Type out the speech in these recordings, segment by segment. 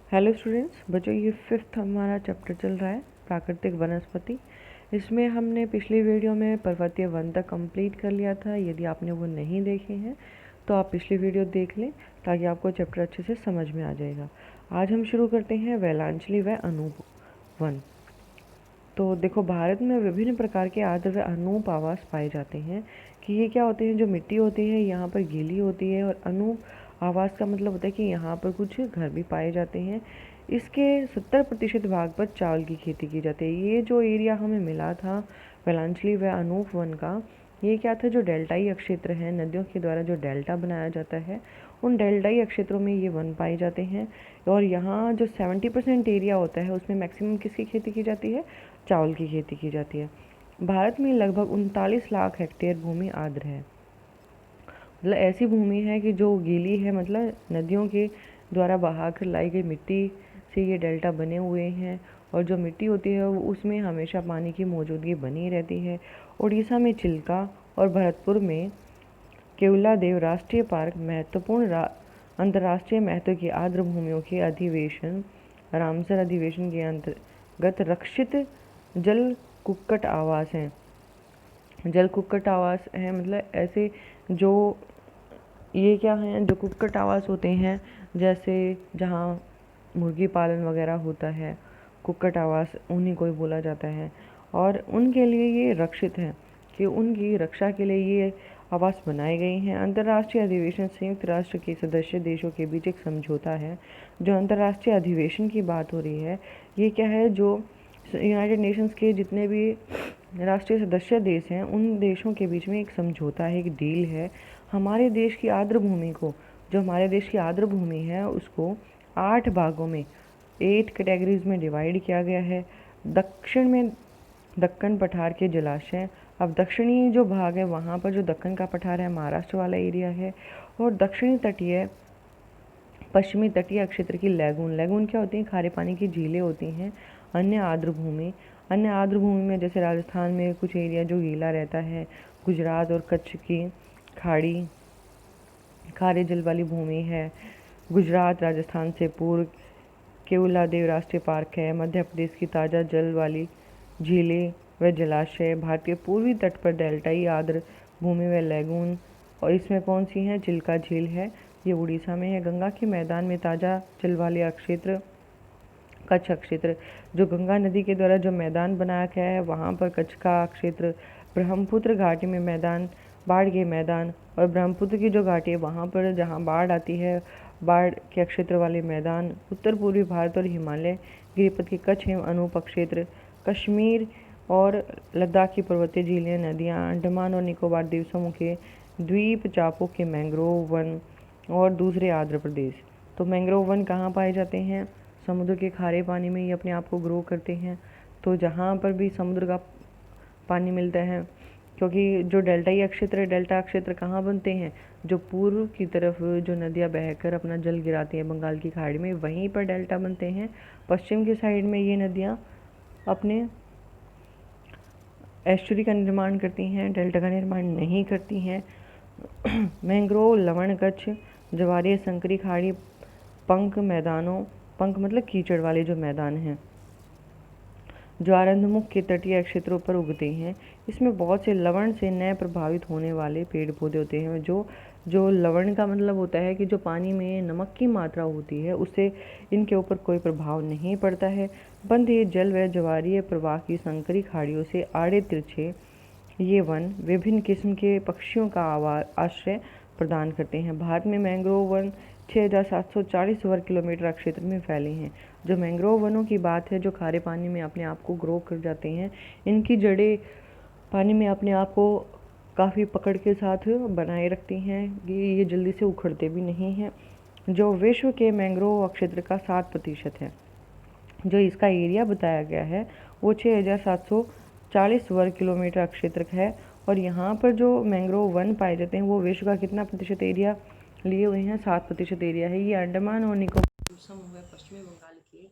Hello students, बच्चों ये fifth हमारा चैप्टर चल रहा है प्राकृतिक वनस्पति। इसमें हमने पिछली वीडियो में पर्वतीय वन तक कंप्लीट कर लिया था। यदि आपने वो नहीं देखे हैं तो आप पिछली वीडियो देख लें ताकि आपको चैप्टर अच्छे से समझ में आ जाएगा। आज हम शुरू करते हैं वैलांचली व अनूप वन। तो देखो, भारत में विभिन्न प्रकार के आर्द्र व अनूप आवास पाए जाते हैं। कि ये क्या होते हैं, जो मिट्टी होती है यहाँ पर गीली होती है, और अनूप आवास का मतलब होता है कि यहाँ पर कुछ घर भी पाए जाते हैं। इसके 70% भाग पर चावल की खेती की जाती है। ये जो एरिया हमें मिला था वैलांचली व अनूप वन का, ये क्या था, जो डेल्टाई क्षेत्र है, नदियों के द्वारा जो डेल्टा बनाया जाता है, उन डेल्टाई क्षेत्रों में ये वन पाए जाते हैं। और यहाँ जो 70% एरिया होता है उसमें मैक्सिमम किसकी खेती की जाती है, चावल की खेती की जाती है। भारत में लगभग 39 लाख हेक्टेयर भूमि आर्द्र है। मतलब ऐसी भूमि है कि जो गीली है, मतलब नदियों के द्वारा बहा कर लाई गई मिट्टी से ये डेल्टा बने हुए हैं। और जो मिट्टी होती है वो उसमें हमेशा पानी की मौजूदगी बनी रहती है। उड़ीसा में चिल्का और भरतपुर में केवलादेव राष्ट्रीय पार्क महत्वपूर्ण अंतर्राष्ट्रीय महत्व की आर्द्र भूमियों के अधिवेशन रामसर अधिवेशन के अंतर्गत रक्षित जल कुक्कट आवास हैं। जल कुक्कट आवास हैं मतलब ऐसे जो ये क्या हैं, जो कुक्कट आवास होते हैं, जैसे जहाँ मुर्गी पालन वगैरह होता है, कुक्कट आवास उन्हीं को ही बोला जाता है। और उनके लिए ये रक्षित हैं कि उनकी रक्षा के लिए ये आवास बनाए गए हैं। अंतर्राष्ट्रीय अधिवेशन संयुक्त राष्ट्र के सदस्य देशों के बीच एक समझौता है। जो अंतर्राष्ट्रीय अधिवेशन की बात हो रही है, ये क्या है, जो यूनाइटेड नेशंस के जितने भी राष्ट्रीय सदस्य देश हैं उन देशों के बीच में एक समझौता है, एक डील है। हमारे देश की आर्द्र भूमि को, जो हमारे देश की आर्द्र भूमि है उसको 8 भागों में 8 कैटेगरीज में डिवाइड किया गया है। दक्षिण में दक्कन पठार के जलाशय। अब दक्षिणी जो भाग है वहाँ पर जो दक्कन का पठार है, महाराष्ट्र वाला एरिया है। और दक्षिणी तटीय पश्चिमी तटीय क्षेत्र की लैगून क्या होती हैं, खारे पानी की झीलें होती हैं। अन्य आर्द्र भूमि में जैसे राजस्थान में कुछ एरिया जो गीला रहता है, गुजरात और कच्छ की खाड़ी खारे जल वाली भूमि है। गुजरात राजस्थान से पूर्व केवलादेव राष्ट्रीय पार्क है। मध्य प्रदेश की ताज़ा जल वाली झीलें व जलाशय। भारतीय पूर्वी तट पर डेल्टाई आर्द्र भूमि व लैगून। और इसमें कौन सी हैं, चिल्का झील है, ये उड़ीसा में है। गंगा के मैदान में ताज़ा जल वाले क्षेत्र कच्छ क्षेत्र, जो गंगा नदी के द्वारा जो मैदान बनाया गया है वहाँ पर कच्छ का क्षेत्र। ब्रह्मपुत्र घाटी में मैदान, बाढ़ के मैदान, और ब्रह्मपुत्र की जो घाटी है वहाँ पर जहाँ बाढ़ आती है, बाढ़ के क्षेत्र वाले मैदान। उत्तर पूर्वी भारत और हिमालय गिरिपथ के कच्छ एवं अनूप क्षेत्र। कश्मीर और लद्दाख की पर्वतीय झीलें, नदियाँ। अंडमान और निकोबार द्वीप समूह के द्वीप चापों के मैंग्रोव वन और दूसरे आर्द्र प्रदेश। तो मैंग्रोव वन कहाँ पाए जाते हैं, समुद्र के खारे पानी में ये अपने आप को ग्रो करते हैं। तो जहाँ पर भी समुद्र का पानी मिलता है, क्योंकि जो डेल्टाई क्षेत्र है, डेल्टा क्षेत्र कहाँ बनते हैं, जो पूर्व की तरफ जो नदियाँ बहकर अपना जल गिराती हैं बंगाल की खाड़ी में, वहीं पर डेल्टा बनते हैं। पश्चिम की साइड में ये नदियाँ अपने एस्चुरी का निर्माण करती हैं, डेल्टा का निर्माण नहीं करती हैं। मैंग्रोव लवण कच्छ ज्वारीय संकरी खाड़ी पंख मैदानों, पंख मतलब कीचड़ वाले जो मैदान हैं, ज्वारंधमुख के तटीय क्षेत्रों पर उगते हैं। इसमें बहुत से लवण से न प्रभावित होने वाले पेड़ पौधे होते हैं। जो लवण का मतलब होता है कि जो पानी में नमक की मात्रा होती है उससे इनके ऊपर कोई प्रभाव नहीं पड़ता है। बंधे जल व ज्वारीय प्रवाह की संकरी खाड़ियों से आड़े तिरछे ये वन विभिन्न किस्म के पक्षियों का आश्रय प्रदान करते हैं। भारत में मैंग्रोव वन 6,740 वर्ग किलोमीटर क्षेत्र में फैले हैं। जो मैंग्रोव वनों की बात है, जो खारे पानी में अपने आप को ग्रो कर जाते हैं, इनकी जड़ें पानी में अपने आप को काफ़ी पकड़ के साथ बनाए रखती हैं, ये जल्दी से उखड़ते भी नहीं हैं। जो विश्व के मैंग्रोव क्षेत्र का 7% है। जो इसका एरिया बताया गया है वो 6,740 वर्ग किलोमीटर क्षेत्र है। और यहाँ पर जो मैंग्रोव वन पाए जाते हैं वो विश्व का कितना प्रतिशत एरिया लिए हुए हैं, 7% एरिया है। ये अंडमान और निकोबार द्वीप समूह है पश्चिमी बंगाल के।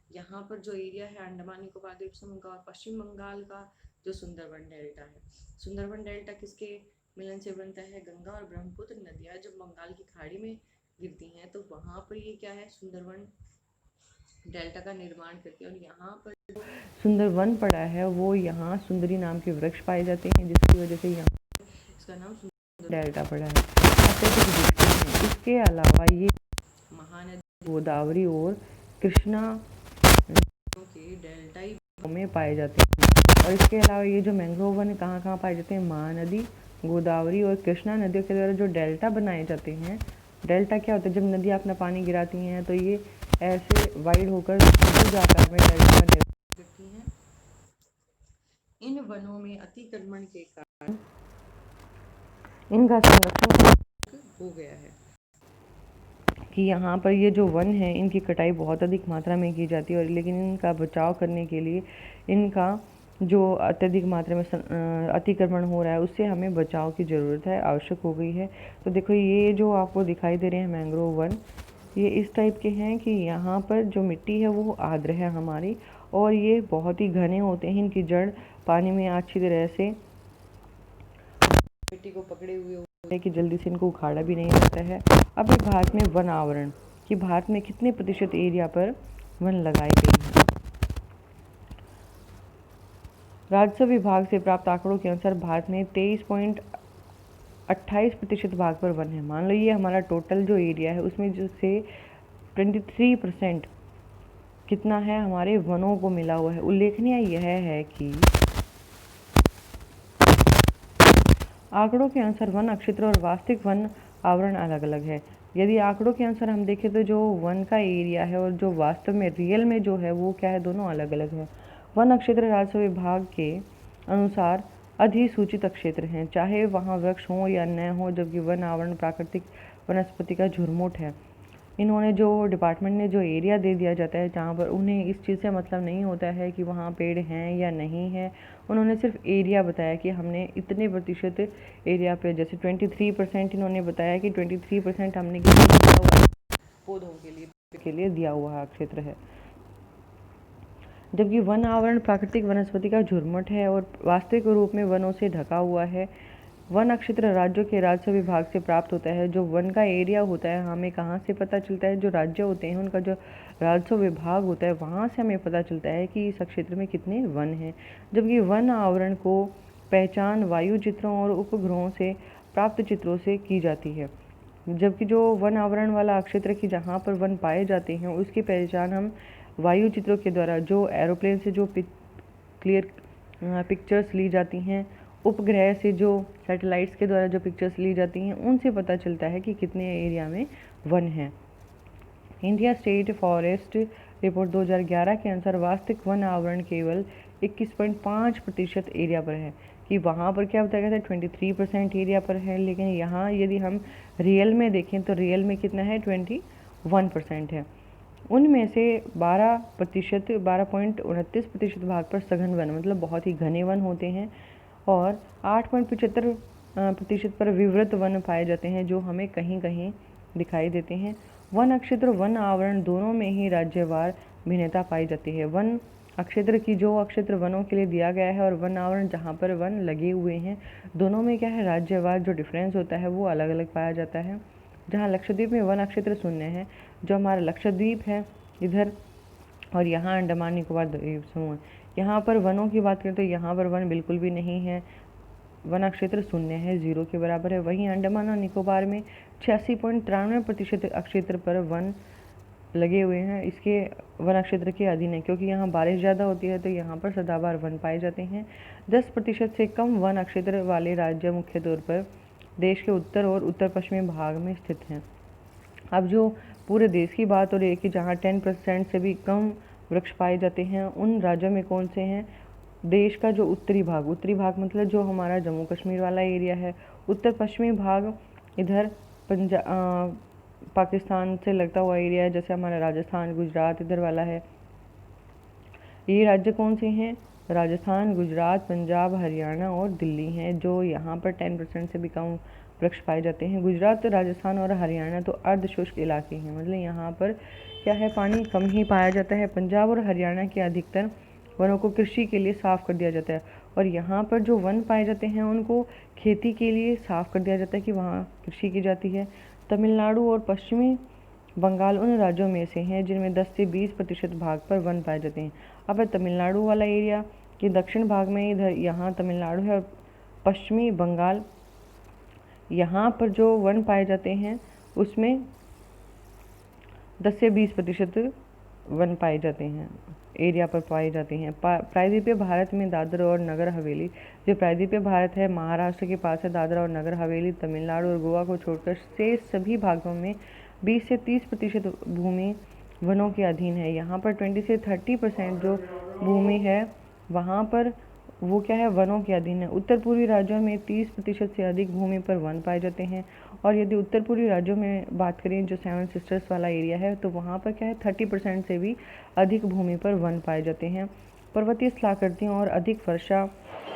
यहाँ पर जो एरिया है अंडमान निकोबार द्वीप समूह का और पश्चिम बंगाल का जो सुंदरबन डेल्टा है। सुंदरबन डेल्टा किसके मिलन से बनता है, गंगा और ब्रह्मपुत्र नदियाँ जब बंगाल की खाड़ी में गिरती हैं तो वहाँ पर ये क्या है, सुंदरबन डेल्टा का निर्माण करते हैं। और यहाँ पर सुंदर वन पड़ा है, वो यहाँ सुंदरी नाम के वृक्ष पाए जाते हैं, जिसकी वजह से यहाँ इसका नाम सुंदर डेल्टा पड़ा है। अत्यधिक विकसित है। इसके अलावा ये महानदी गोदावरी और कृष्णा के डेल्टाई में पाए जाते हैं। और इसके अलावा ये जो मैंग्रोव वन कहाँ कहाँ पाए जाते हैं, महानदी गोदावरी और कृष्णा नदियों के द्वारा जो डेल्टा बनाए जाते हैं। डेल्टा क्या होता है, जब नदी अपना पानी गिराती हैं तो ये ऐसे वाइड होकर आकार में डेल्टा करती हैं। इन वनों में अतिक्रमण के कारण इनका संरक्षण हो गया है कि यहाँ पर ये जो वन है इनकी कटाई बहुत अधिक मात्रा में की जाती है, और लेकिन इनका बचाव करने के लिए इनका जो अत्यधिक मात्रा में अतिक्रमण हो रहा है उससे हमें बचाव की ज़रूरत है, आवश्यक हो गई है। तो देखो ये जो आपको दिखाई दे रहे हैं मैंग्रोव वन, ये इस टाइप के हैं कि यहाँ पर जो मिट्टी है वो आर्द्र है हमारी, और ये बहुत ही घने होते हैं। इनकी जड़ पानी में अच्छी तरह से मिट्टी को पकड़े हुए होते हैं कि जल्दी से इनको उखाड़ा भी नहीं जाता है। अब ये भारत में वन आवरण कि भारत में कितने प्रतिशत एरिया पर वन लगाए गए हैं। राजस्व विभाग से प्राप्त आंकड़ों के अनुसार भारत में 23.28% भाग पर वन है। मान लो ये हमारा टोटल जो एरिया है उसमें जो से 23% कितना है हमारे वनों को मिला हुआ है। उल्लेखनीय यह है कि आंकड़ों के अनुसार वन क्षेत्र और वास्तविक वन आवरण अलग अलग है। यदि आंकड़ों के अनुसार हम देखें तो जो वन का एरिया है और जो वास्तव में रियल में जो है वो क्या है, दोनों अलग अलग है। वन क्षेत्र राजस्व विभाग के अनुसार अधिसूचित क्षेत्र हैं, चाहे वहाँ वृक्ष हों या न हो, जबकि वन आवरण प्राकृतिक वनस्पति का झुरमुट है। इन्होंने जो डिपार्टमेंट ने जो एरिया दे दिया जाता है जहाँ पर उन्हें इस चीज़ से मतलब नहीं होता है कि वहाँ पेड़ हैं या नहीं है, उन्होंने सिर्फ एरिया बताया कि हमने इतने प्रतिशत एरिया पे, जैसे 23% इन्होंने बताया कि 23% हमने दिया हुआ पौधों के लिए दिया हुआ क्षेत्र है। जबकि वन आवरण प्राकृतिक वनस्पति का झुरमुट है और वास्तविक रूप में वनों से ढका हुआ है। वन क्षेत्र राज्यों के राजस्व विभाग से प्राप्त होता है। जो वन का एरिया होता है हमें कहाँ से पता चलता है, जो राज्य होते हैं उनका जो राजस्व विभाग होता है वहाँ से हमें पता चलता है कि इस क्षेत्र में कितने वन हैं। जबकि वन आवरण को पहचान वायु चित्रों और उपग्रहों से प्राप्त चित्रों से की जाती है। जबकि जो वन आवरण वाला क्षेत्र की जहाँ पर वन पाए जाते हैं उसकी पहचान हम वायु चित्रों के द्वारा, जो एरोप्लेन से जो क्लियर पिक्चर्स ली जाती हैं, उपग्रह से जो सैटेलाइट्स के द्वारा जो पिक्चर्स ली जाती हैं, उनसे पता चलता है कि कितने एरिया में वन है। इंडिया स्टेट फॉरेस्ट रिपोर्ट 2011 के अनुसार वास्तविक वन आवरण केवल 21.5% एरिया पर है। कि वहाँ पर क्या बताया गया था 23% एरिया पर है, लेकिन यहाँ यदि हम रियल में देखें तो रियल में कितना है 21% है। उनमें से 12.29% भाग पर सघन वन मतलब बहुत ही घने वन होते हैं, और 8.75% पर विवृत वन पाए जाते हैं जो हमें कहीं कहीं दिखाई देते हैं। वन क्षेत्र वन आवरण दोनों में ही राज्यवार भिन्नता पाई जाती है। वन क्षेत्र की जो क्षेत्र वनों के लिए दिया गया है और वन आवरण जहाँ पर वन लगे हुए हैं, दोनों में क्या है राज्यवार जो डिफरेंस होता है वो अलग अलग पाया जाता है। जहाँ लक्षद्वीप में वन क्षेत्र शून्य है, जो हमारा लक्षद्वीप है इधर, और यहाँ अंडमान निकोबार द्वीप समूह, यहाँ पर वनों की बात करें तो यहाँ पर वन बिल्कुल भी नहीं है, वन क्षेत्र शून्य है, 0 के बराबर है। वहीं अंडमान और निकोबार में 86.93% क्षेत्र पर वन लगे हुए हैं, इसके वन क्षेत्र के अधीन है, क्योंकि यहाँ बारिश ज़्यादा होती है तो यहाँ पर सदाबहार वन पाए जाते हैं। 10% से कम वन क्षेत्र वाले राज्य मुख्य तौर पर देश के उत्तर और उत्तर पश्चिमी भाग में स्थित हैं। अब जो पूरे देश की बात हो रही है कि जहाँ 10% से भी कम वृक्ष पाए जाते हैं, उन राज्यों में कौन से हैं? देश का जो उत्तरी भाग मतलब जो हमारा जम्मू कश्मीर वाला एरिया है, उत्तर पश्चिमी भाग इधर पाकिस्तान से लगता हुआ एरिया है, जैसे हमारा राजस्थान गुजरात इधर वाला है। ये राज्य कौन से हैं? राजस्थान, गुजरात, पंजाब, हरियाणा और दिल्ली हैं, जो यहाँ पर 10% से भी कम वृक्ष पाए जाते हैं। गुजरात, राजस्थान और हरियाणा तो अर्धशुष्क इलाके हैं, मतलब यहाँ पर क्या है पानी कम ही पाया जाता है। पंजाब और हरियाणा के अधिकतर वनों को कृषि के लिए साफ कर दिया जाता है, और यहाँ पर जो वन पाए जाते हैं उनको खेती के लिए साफ कर दिया जाता है कि वहाँ कृषि की जाती है। तमिलनाडु और पश्चिमी बंगाल उन राज्यों में से हैं जिनमें 10 से 20% भाग पर वन पाए जाते हैं। अब है तमिलनाडु वाला एरिया कि दक्षिण भाग में इधर यहाँ तमिलनाडु है और पश्चिमी बंगाल, यहाँ पर जो वन पाए जाते हैं उसमें 10 से 20% वन पाए जाते हैं, एरिया पर पाए जाते हैं। प्रायद्वीपीय भारत में दादरा और नगर हवेली, जो प्रायद्वीपीय भारत है महाराष्ट्र के पास है दादरा और नगर हवेली, तमिलनाडु और गोवा को छोड़कर शेष सभी भागों में 20 से 30% भूमि वनों के अधीन है। यहाँ पर 20 से 30% जो भूमि है वहाँ पर वो क्या है, वनों के अधीन है। उत्तर पूर्वी राज्यों में 30% से अधिक भूमि पर वन पाए जाते हैं। और यदि उत्तर पूर्वी राज्यों में बात करें जो 7 सिस्टर्स वाला एरिया है तो वहाँ पर क्या है 30% से भी अधिक भूमि पर वन पाए जाते हैं। पर्वतीय स्थलाकृतियों और अधिक वर्षा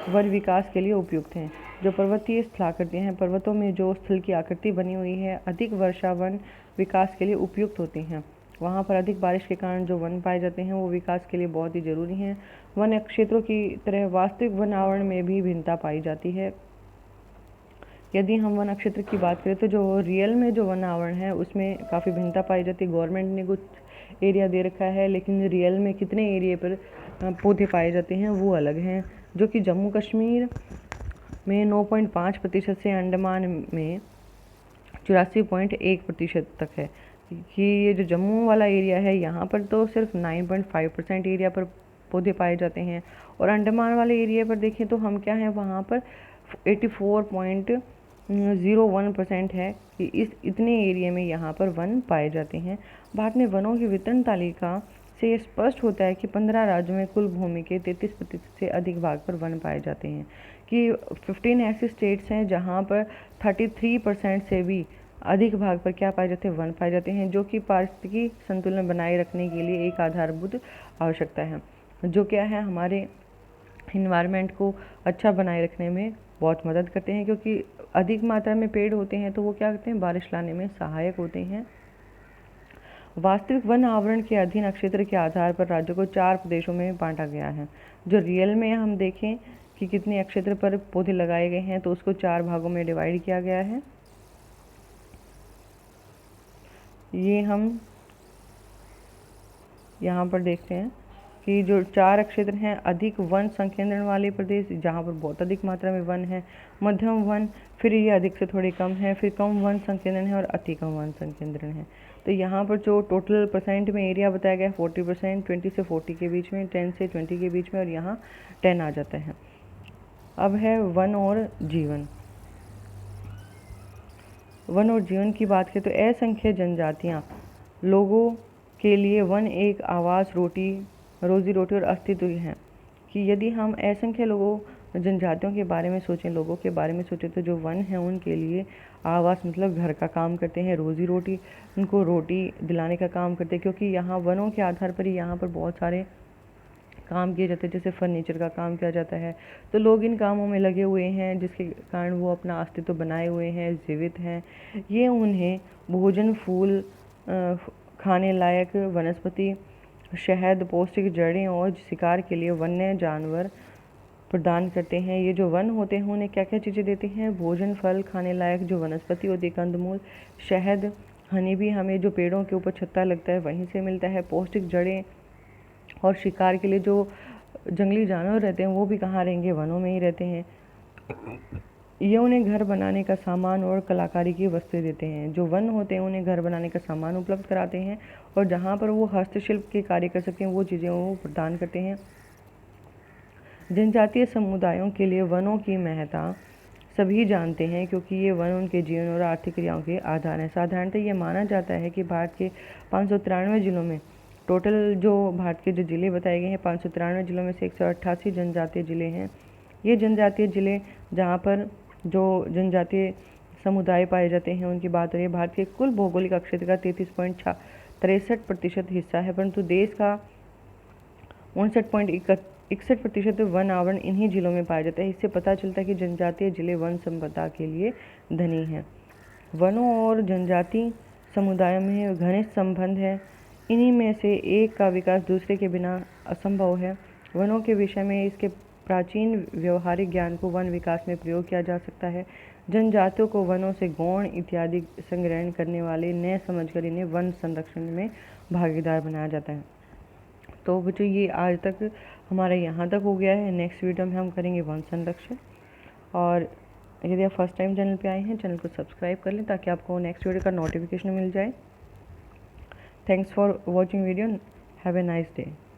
वन विकास के लिए उपयुक्त हैं। जो पर्वतीय स्थलाकृतियाँ हैं, पर्वतों में जो स्थल की आकृति बनी हुई है, अधिक वर्षा वन विकास के लिए उपयुक्त होती हैं। वहाँ पर अधिक बारिश के कारण जो वन पाए जाते हैं वो विकास के लिए बहुत ही ज़रूरी हैं। वन क्षेत्रों की तरह वास्तविक वन आवरण में भी भिन्नता पाई जाती है। यदि हम वन क्षेत्र की बात करें तो जो रियल में जो वन आवरण है उसमें काफ़ी भिन्नता पाई जाती है। गवर्नमेंट ने कुछ एरिया दे रखा है लेकिन रियल में कितने एरिया पर पौधे पाए जाते हैं वो अलग हैं, जो कि जम्मू कश्मीर में 9.5% से अंडमान में 84.1% तक है। कि ये जो जम्मू वाला एरिया है यहाँ पर तो सिर्फ 9.5% एरिया पर पौधे पाए जाते हैं, और अंडमान वाले एरिया पर देखें तो हम क्या है वहाँ पर 84.01% है कि इतने एरिया में यहाँ पर वन पाए जाते हैं। भारत में वनों की वितरण तालिका से ये स्पष्ट होता है कि 15 राज्यों में कुल भूमि के 33% से अधिक भाग पर वन पाए जाते हैं। कि 15 ऐसे स्टेट्स हैं जहाँ पर 33% से भी अधिक भाग पर क्या पाए जाते हैं, वन पाए जाते हैं, जो कि पारिस्थितिकी संतुलन बनाए रखने के लिए एक आधारभूत आवश्यकता है, जो क्या है हमारे इन्वायरमेंट को अच्छा बनाए रखने में बहुत मदद करते हैं। क्योंकि अधिक मात्रा में पेड़ होते हैं तो वो क्या करते हैं, बारिश लाने में सहायक होते हैं। वास्तविक वन आवरण के अधीन क्षेत्र के आधार पर राज्यों को 4 प्रदेशों में बांटा गया है। जो रियल में हम देखें कि कितने क्षेत्र पर पौधे लगाए गए हैं तो उसको 4 भागों में डिवाइड किया गया है। ये हम यहाँ पर देखते हैं कि जो 4 क्षेत्र हैं, अधिक वन संकेंद्रण वाले प्रदेश जहाँ पर बहुत अधिक मात्रा में वन है, मध्यम वन, फिर ये अधिक से थोड़े कम है, फिर कम वन संकेंद्रण है और अति कम वन संकेंद्रण है। तो यहाँ पर जो टोटल परसेंट में एरिया बताया गया है 40%, 20 से 40 के बीच में, 10 से 20 के बीच में, और यहाँ 10 आ जाता है। अब है वन और जीवन। वन और जीवन की बात करें तो असंख्य जनजातियाँ लोगों के लिए वन एक आवास, रोजी रोटी और अस्तित्व हैं। कि यदि हम असंख्य लोगों जनजातियों के बारे में सोचें, लोगों के बारे में सोचें तो जो वन है उनके लिए आवास मतलब घर का काम करते हैं, रोजी रोटी उनको रोटी दिलाने का काम करते हैं। क्योंकि यहाँ वनों के आधार पर ही यहाँ पर बहुत सारे काम किए जाते हैं, जैसे फर्नीचर का काम किया जाता है। तो लोग इन कामों में लगे हुए हैं जिसके कारण वो अपना अस्तित्व बनाए हुए हैं, जीवित हैं। ये उन्हें भोजन, फूल, खाने लायक वनस्पति, शहद, पौष्टिक जड़ें और शिकार के लिए वन्य जानवर प्रदान करते हैं। ये जो वन होते हैं उन्हें क्या क्या चीज़ें देते हैं, भोजन, फल, खाने लायक जो वनस्पति होती है, कंदमूल, शहद, हनी भी हमें जो पेड़ों के ऊपर छत्ता लगता है वहीं से मिलता है, पौष्टिक जड़ें, और शिकार के लिए जो जंगली जानवर रहते हैं वो भी कहाँ रहेंगे, वनों में ही रहते हैं। ये उन्हें घर बनाने का सामान और कलाकारी की वस्तुएं देते हैं। जो वन होते हैं उन्हें घर बनाने का सामान उपलब्ध कराते हैं, और जहाँ पर वो हस्तशिल्प के कार्य कर सकते हैं वो चीज़ें वो प्रदान करते हैं। जनजातीय समुदायों के लिए वनों की महत्ता सभी जानते हैं, क्योंकि ये वन उनके जीवन और आर्थिक क्रियाओं के आधार हैं। साधारणतः ये माना जाता है कि भारत के 593 जिलों में, टोटल जो भारत के जो ज़िले बताए गए हैं 593 जिलों में से 188 जनजातीय ज़िले हैं। ये जनजातीय ज़िले जहाँ पर जो जनजातीय समुदाय पाए जाते हैं उनकी बात हो रही है। भारत के कुल भौगोलिक क्षेत्र का 33.63% हिस्सा है, परंतु देश का 59.61% वन आवरण इन्हीं जिलों में पाया जाता है। इससे पता चलता है कि जनजातीय जिले वन संपदा के लिए धनी हैं। वनों और जनजातीय समुदायों में घनिष्ठ संबंध है। इन्हीं में से एक का विकास दूसरे के बिना असंभव है। वनों के विषय में इसके प्राचीन व्यवहारिक ज्ञान को वन विकास में प्रयोग किया जा सकता है। जनजातियों को वनों से गौण इत्यादि संग्रहण करने वाले न समझकर इन्हें वन संरक्षण में भागीदार बनाया जाता है। तो बच्चों ये आज तक हमारा यहाँ तक हो गया है। नेक्स्ट वीडियो में हम करेंगे वन संरक्षण। और यदि आप फर्स्ट टाइम चैनल पे आए हैं, चैनल को सब्सक्राइब कर लें ताकि आपको नेक्स्ट वीडियो का नोटिफिकेशन मिल जाए। Thanks for watching video. Have a nice day.